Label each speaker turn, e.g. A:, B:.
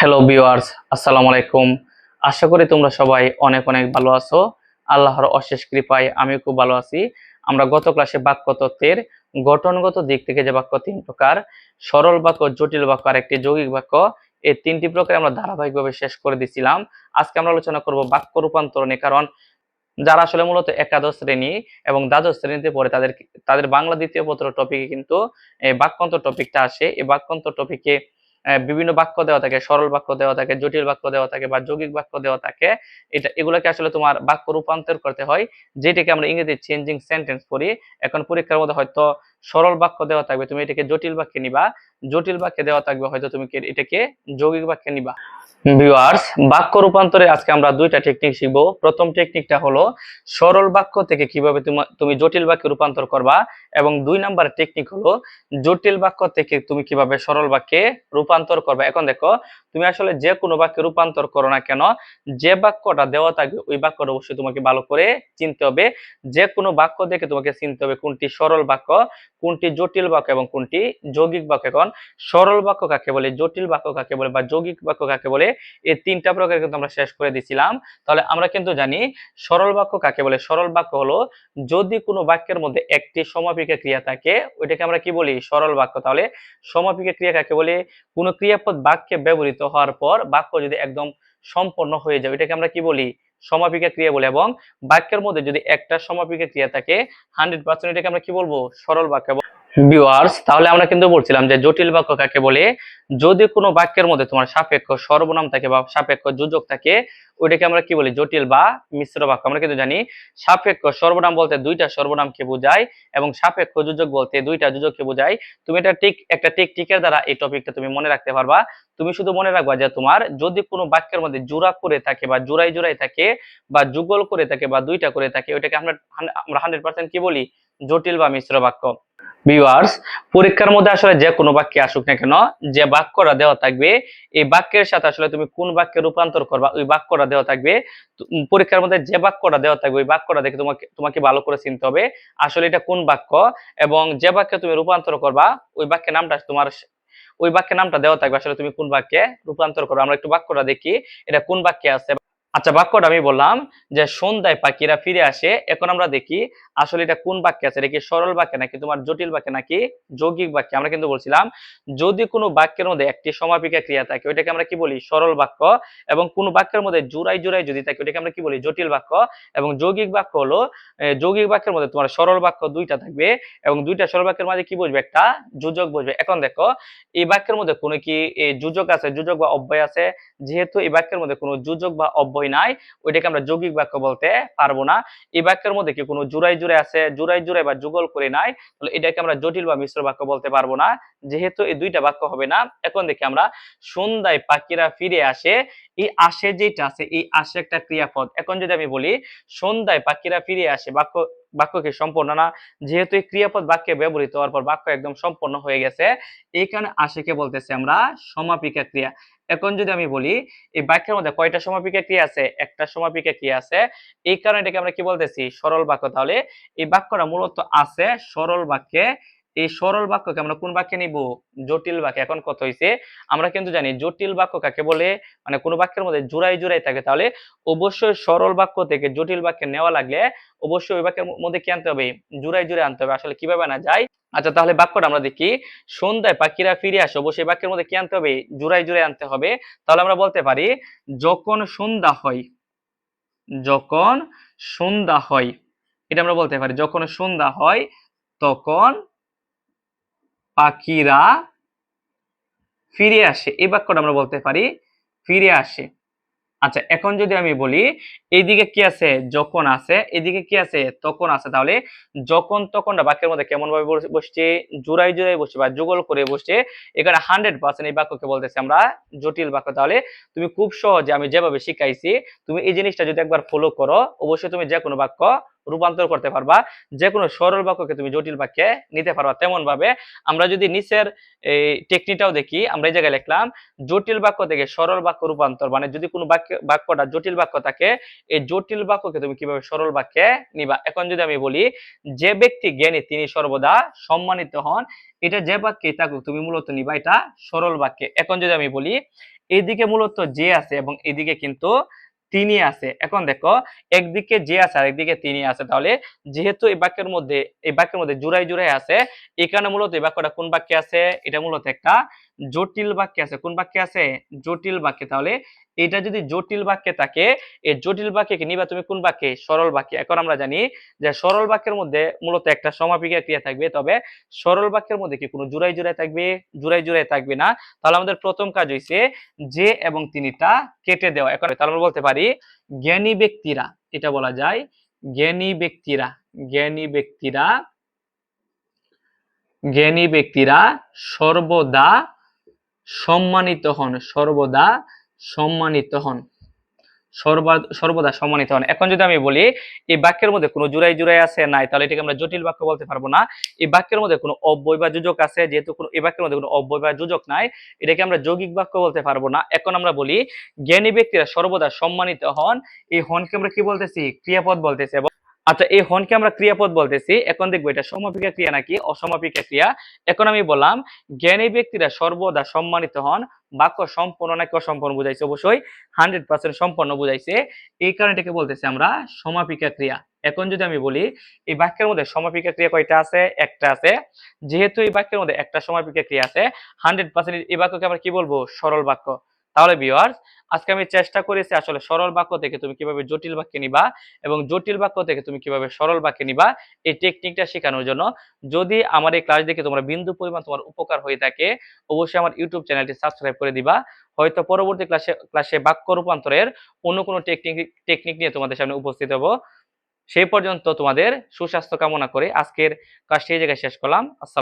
A: Hello viewers, আসসালামু আলাইকুম। আশা করি তোমরা সবাই অনেক অনেক ভালো আছো। আল্লাহর অশেষ কৃপায় আমি খুব ভালো আছি। আমরা গত ক্লাসে বাক্য তত্ত্বের গঠনগত দিক থেকে যে বাক্য তিন প্রকার, সরল বাক্য, জটিল বাক্য আর একটি যৌগিক বাক্য, এই তিনটি প্রকারে আমরা ধারাবাহিকভাবে শেষ করে দিছিলাম। আজকে আমরা আলোচনা করব বাক্য রূপান্তরণে, কারণ যারা আসলে মূলত একাদশ শ্রেণী এবং দ্বাদশ শ্রেণীতে পড়ে তাদের তাদের বাংলা দ্বিতীয় পত্র টপিকে কিন্তু এই বাক্যান্তর টপিকটা আসে। এই বাক্যান্তর টপিকে বিভিন্ন বাক্য দেওয়া থাকে, সরল বাক্য দেওয়া থাকে, জটিল বাক্য দেওয়া থাকে বা যৌগিক বাক্য দেওয়া থাকে। এগুলোকে আসলে তোমার বাক্য রূপান্তর করতে হয়, যেটাকে আমরা ইংরেজি চেঞ্জিং সেন্টেন্স করি। এখন পরীক্ষার মধ্যে হয়তো সরল বাক্য দেওয়া থাকবে, তুমি এটাকে জটিল বাক্যে নিবা। জটিল বাক্যে দেওয়া থাকবে, হয়তো তুমি এটাকে যৌগিক বাক্যে নিবা। ভিউয়ার্স, বাক্য রূপান্তরে আজকে আমরা দুইটা টেকনিক শিখবো। প্রথম টেকনিকটা হলো সরল বাক্য থেকে কিভাবে তুমি জটিল বাক্যে রূপান্তর করবা, এবং দুই নাম্বার টেকনিক হলো জটিল বাক্য থেকে তুমি কিভাবে সরল বাক্যে রূপান্তর করবা। এখন দেখো, তুমি আসলে যে কোনো বাক্যে রূপান্তর করো না কেন, যে বাক্যটা দেওয়া থাকবে ওই বাক্যটা অবশ্যই তোমাকে ভালো করে চিনতে হবে। যে কোনো বাক্য দেখে তোমাকে চিনতে হবে কোনটি সরল বাক্য, কোনটি জটিল বাক্য এবং কোনটি যৌগিক বাক্য। এখন সরল বাক্য কাকে বলে, জটিল বাক্য কাকে বলে বা যৌগিক বাক্য কাকে বলে, এই তিনটা প্রকার কিন্তু আমরা শেষ করে দিছিলাম। তাহলে আমরা কিন্তু জানি সরল বাক্য কাকে বলে। সরল বাক্য হলো যদি কোনো বাক্যের মধ্যে একটি সমাপিকা ক্রিয়া থাকে, ওইটাকে আমরা কি বলি, সরল বাক্য। তাহলে সমাপিকা ক্রিয়া কাকে বলে, কোনো ক্রিয়াপদ বাক্যে ব্যবহৃত হওয়ার পর বাক্য যদি একদম সম্পন্ন হয়ে যায়, ওইটাকে আমরা কি বলি, সমাপিকা ক্রিয়া বলি। এবং বাক্যের মধ্যে যদি একটা সমাপিকা ক্রিয়া থাকে 100%, এটাকে আমরা কি বলবো, সরল বাক্য। ভিউয়ার্স, তাহলে আমরা কিন্তু বলছিলাম যে জটিল বাক্য কাকে বলে, যদি কোনো বাক্যের মধ্যে তোমার সাপেক্ষ সর্বনাম থাকে বা সাপেক্ষ যোজক থাকে, ওইটাকে আমরা কি বলি, জটিল বা মিশ্র বাক্য। আমরা কিন্তু জানি সাপেক্ষ সর্বনাম বলতে দুইটা সর্বনামকে বোঝায় এবং সাপেক্ষ যোজক বলতে দুইটা যোজককে বোঝায়। তুমি এটা ঠিক একটা টিকের দ্বারা এই টপিকটা তুমি মনে রাখতে পারবা। তুমি শুধু মনে রাখবা যে তোমার যদি কোনো বাক্যের মধ্যে জোড়া করে থাকে বা জোড়াই জোড়াই থাকে বা যুগল করে থাকে বা দুইটা করে থাকে, ওইটাকে আমরা 100% কি বলি, জটিল বা মিশ্র বাক্য। ভিউয়ার্স, পরীক্ষার মধ্যে আসলে যে কোনো বাক্যে আসুক না কেন, যে বাক্যটা দেওয়া থাকবে এই বাক্যের সাথে আসলে তুমি কোন বাক্যে রূপান্তর করবা ওই বাক্যটা দেওয়া থাকবে। পরীক্ষার মধ্যে যে বাক্যটা দেওয়া থাকবে ওই বাক্যটা দেখে তোমাকে তোমাকে ভালো করে চিনতে হবে আসলে এটা কোন বাক্য, এবং যে বাক্যে তুমি রূপান্তর করবা ওই বাক্যের নামটা তোমার, ওই বাক্যের নামটা দেওয়া থাকবে আসলে তুমি কোন বাক্যে রূপান্তর করবে। আমরা একটু বাক্যটা দেখি এটা কোন বাক্যে আছে। আচ্ছা, বাক্যটা আমি বললাম যে সন্ধ্যায় পাখিরা ফিরে আসে। এখন আমরা দেখি আসলে এটা কোন বাক্যে আছে, এটা কি সরল বাক্যে নাকি তোমার জটিল বাক্যে নাকি যৌগিক বাক্যে। আমরা কিন্তু বলছিলাম যদি কোনো বাক্যের মধ্যে একটি সমাপিকা ক্রিয়া থাকে ওইটাকে আমরা কি বলি, সরল বাক্য। এবং কোন বাক্যের মধ্যে জোড়াই জোড়াই যদি থাকে ওইটাকে আমরা কি বলি, জটিল বাক্য। এবং যৌগিক বাক্য হলো যৌগিক বাক্যের মধ্যে তোমার সরল বাক্য দুইটা থাকবে এবং দুইটা সরল বাক্যের মাঝে কি বসবে, একটা যোজক বসবে। এখন দেখো, এই বাক্যের মধ্যে কোনো কি যোজক আছে, যোজক বা অব্যয় আছে। যেহেতু এই বাক্যের মধ্যে কোনো যোজক বা অব্যয় নাই, ওইটাকে আমরা যৌগিক বাক্য বলতে পারবো না। এই বাক্যের মধ্যে কি কোনো জোড়াই জোড়াই আছে, জোড়াই জোড়াই বা যুগল করে নাই, তাহলে এটাকে আমরা জটিল বা মিশ্র বাক্য বলতে পারবো না, যেহেতু এই দুইটা বাক্য হবে না। এখন দেখি আমরা সন্ধ্যায় পাখিরা ফিরে আসে, এই আসে যেটা আছে এই আসে একটা ক্রিয়াপদ। এখন যদি আমি বলি সন্ধ্যায় পাখিরা ফিরে আসে, বাক্য কি সম্পূর্ণ না, যেহেতু এই ক্রিয়াপদ বাক্যে ব্যবহৃত হওয়ার পর বাক্য একদম সম্পন্ন হয়ে গেছে। এইখানে আশেকে বলতেছে আমরা সমাপিকা ক্রিয়া। এখন যদি আমি বলি এই বাক্যের মধ্যে কয়টা সমাপিকা ক্রিয়া আছে, একটা সমাপিকা ক্রিয়া আছে, এই কারণে এটাকে আমরা কি বলতেছি, সরল বাক্য। তাহলে এই বাক্যটা মূলত আছে সরল বাক্যে। এই সরল বাক্যকে আমরা কোন বাক্যে নিব, জটিল বাক্যে। এখন কত হইছে, আমরা কিন্তু জানি জটিল বাক্য কাকে বলে, মানে কোন বাক্যের মধ্যে জোড়াই জোড়াই থাকে। তাহলে অবশ্যই সরল বাক্য থেকে জটিল বাক্যে নেওয়া লাগলে অবশ্যই ওই বাক্যের মধ্যে কি আনতে হবে, জোড়াই জোড়াই আনতে হবে। আসলে কিভাবে আনা যায়, আচ্ছা তাহলে বাক্যটা আমরা দেখি, সন্ধ্যায় পাখিরা ফিরে আসে, অবশ্যই বাক্যের মধ্যে কি আনতে হবে, জোড়াই জোড়াই আনতে হবে। তাহলে আমরা বলতে পারি যখন সন্ধ্যা হয়, যখন সন্ধ্যা হয়, এটা আমরা বলতে পারি যখন সন্ধ্যা হয় তখন পাখিরা ফিরে আসে, এই বাক্যটা আমরা বলতে পারি ফিরে আসে। আচ্ছা, এখন যদি আমি বলি এইদিকে কি আছে, যখন আছে, এদিকে কি আছে, তখন আছে। তাহলে যখন তখনটা বাক্যের মধ্যে কেমন ভাবে বসছে, জোড়াই জোড়াই বসছে বা যুগল করে বসছে। এখানে 100% এই বাক্যকে বলতেছি আমরা জটিল বাক্য। তাহলে তুমি খুব সহজে আমি যেভাবে শিখাইছি তুমি এই জিনিসটা যদি একবার ফলো করো, অবশ্যই তুমি যে কোনো বাক্য রূপান্তর করতে পারবা, যে কোনো সরল বাক্যকে তুমি জটিল বাক্যে নিতে পারবা। তেমন ভাবে আমরা যদি নিচের এই টেকনিকটাও দেখি, আমরা এই জায়গায় লিখলাম জটিল বাক্য থেকে সরল বাক্য রূপান্তর, মানে যদি কোনো বাক্যটা জটিল বাক্য থাকে, এই জটিল বাক্যকে তুমি কিভাবে সরল বাক্যে নিবা। এখন যদি আমি বলি যে ব্যক্তি জ্ঞানী তিনি সর্বদা সম্মানিত হন, এটা যে বাক্যে থাকুক তুমি মূলত নিবা এটা সরল বাক্যে। এখন যদি আমি বলি এইদিকে মূলত যে আছে এবং এদিকে কিন্তু তিনি আছে, এখন দেখো একদিকে যে আছে আর একদিকে তিনি আছে, তাহলে যেহেতু এই বাক্যের মধ্যে জুড়াই জুড়াই আছে, এখানে মূলত এই বাক্যটা কোন বাক্যে আছে, এটা মূলত একটা জটিল বাক্যে আছে। কোন বাক্যে আছে? জটিল বাক্যে। তাহলে এটা যদি জটিল বাক্যে থাকে, এই জটিল বাক্যকে নিবা তুমি কোন বাক্যে? সরল বাক্যে। এখন আমরা জানি যে সরল বাক্যের মধ্যে মূলত একটা সমাপিকা ক্রিয়া থাকবে, তবে সরল বাক্যের মধ্যে কি কোনো জুড়াই জুড়াই থাকবে? জুড়াই জুড়াই থাকবে না। তাহলে আমাদের প্রথম কাজ হইছে যে এবং তিনিটা কেটে দেওয়া। এখন তাহলে আমরা বলতে পারি জ্ঞানী ব্যক্তিরা, এটা বলা যায় জ্ঞানী ব্যক্তিরা, জ্ঞানী ব্যক্তিরা, জ্ঞানী ব্যক্তিরা সর্বদা সম্মানিত হন, সর্বদা সম্মানিত হন, সর্বদা সম্মানিত হন। এখন যদি আমি বলি এই বাক্যের মধ্যে কোনো জুড়াই জুড়াই আছে নাই, তাহলে এটাকে আমরা জটিল বাক্য বলতে পারবো না। এই বাক্যের মধ্যে কোনো অব্যয় বা যোজক আছে, যেহেতু কোনো এই বাক্যের মধ্যে কোনো অব্যয় বা যোজক নাই, এটাকে আমরা যৌগিক বাক্য বলতে পারবো না। এখন আমরা বলি জ্ঞানী ব্যক্তিরা সর্বদা সম্মানিত হন, এই হনকে আমরা কি বলতেছি? ক্রিয়াপদ বলতেছি। আচ্ছা, এই হনকে আমরা ক্রিয়াপদ বলতেছি। এখন দেখবো এটা সমাপিকা ক্রিয়া নাকি অসমাপিকা ক্রিয়া। এখন আমি বললাম জ্ঞানী ব্যক্তিরা সর্বদা সম্মানিত হন, বাক্য সম্পূর্ণ নাকি অসম্পূর্ণ বুঝাইছে? অবশ্যই 100% সম্পূর্ণ বুঝাইছে, এই কারণে এটাকে বলতেছি আমরা সমাপিকা ক্রিয়া। এখন যদি আমি বলি এই বাক্যের মধ্যে সমাপিকা ক্রিয়া কয়টা আছে? একটা আছে। যেহেতু এই বাক্যের মধ্যে একটা সমাপিকা ক্রিয়া আছে, 100% এই বাক্যকে আমরা কি বলবো? সরল বাক্য। তাহলে ভিউয়ার্স, আজকে আমি চেষ্টা করেছি আসলে সরল বাক্য থেকে তুমি কিভাবে জটিল বাক্যে নিবা এবং জটিল বাক্য থেকে তুমি কিভাবে সরল বাক্যে নিবা, এই টেকনিকটা শেখানোর জন্য। যদি আমার এই ক্লাস দেখে তোমরা বিন্দু পরিমাণ তোমার উপকার হয়ে থাকে, অবশ্যই আমার ইউটিউব চ্যানেলটি সাবস্ক্রাইব করে দিবা। হয়তো পরবর্তী ক্লাসে বাক্য রূপান্তরের অন্য কোনো টেকনিক নিয়ে তোমাদের সামনে উপস্থিত হব। সেই পর্যন্ত তোমাদের সুস্বাস্থ্য কামনা করে আজকের ক্লাসটি এই জায়গায় শেষ করলাম। আসসালাম।